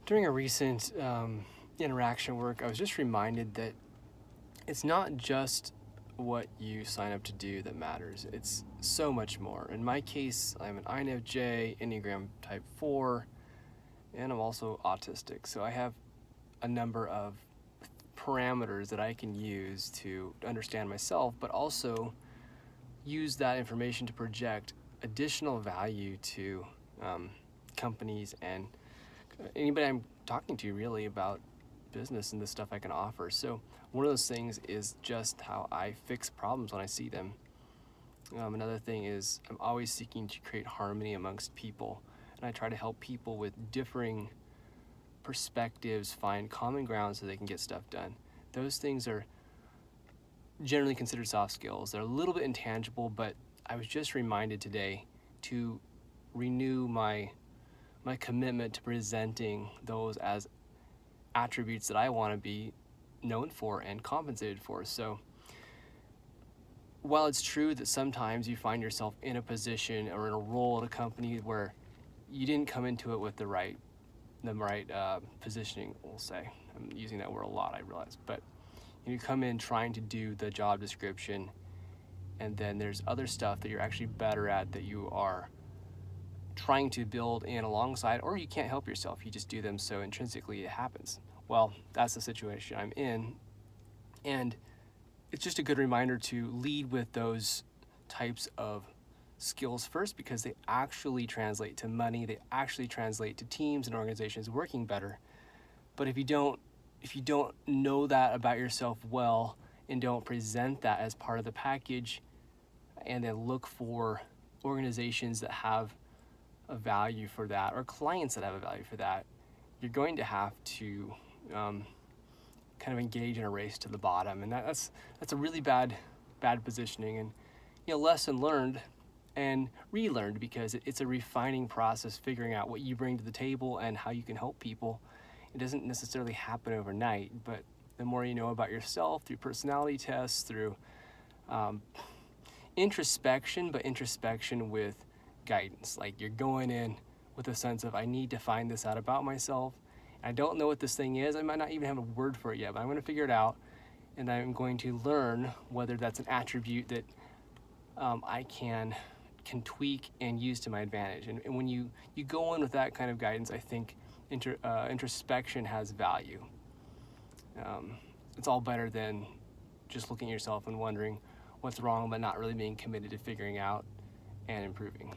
During a recent interaction work, I was just reminded that it's not just what you sign up to do that matters. It's so much more. In my case, I'm an INFJ, Enneagram Type 4, and I'm also autistic. So I have a number of parameters that I can use to understand myself, but also use that information to project additional value to companies and anybody I'm talking to really about business and the stuff I can offer. So one of those things is just how I fix problems when I see them. Another thing is I'm always seeking to create harmony amongst people, and I try to help people with differing perspectives find common ground so they can get stuff done. Those things are generally considered soft skills. They're a little bit intangible, but I was just reminded today to renew my commitment to presenting those as attributes that I want to be known for and compensated for. So while it's true that sometimes you find yourself in a position or in a role at a company where you didn't come into it with the right positioning, we'll say. I'm using that word a lot, I realize, but you come in trying to do the job description, and then there's other stuff that you're actually better at that you are trying to build in alongside, or you can't help yourself. You just do them so intrinsically it happens. Well, that's the situation I'm in, and it's just a good reminder to lead with those types of skills first, because they actually translate to money. They actually translate to teams and organizations working better. But if you don't know that about yourself well and don't present that as part of the package, and then look for organizations that have a value for that or clients that have a value for that, you're going to have to kind of engage in a race to the bottom, and that's a really bad positioning. And lesson learned and relearned, because it's a refining process, figuring out what you bring to the table and how you can help people. It doesn't necessarily happen overnight, but the more you know about yourself through personality tests, through introspection, but introspection with guidance. Like, you're going in with a sense of, I need to find this out about myself. I don't know what this thing is. I might not even have a word for it yet, but I'm going to figure it out, and I'm going to learn whether that's an attribute that I can tweak and use to my advantage. And when you go in with that kind of guidance, I think introspection has value. It's all better than just looking at yourself and wondering what's wrong, but not really being committed to figuring out and improving.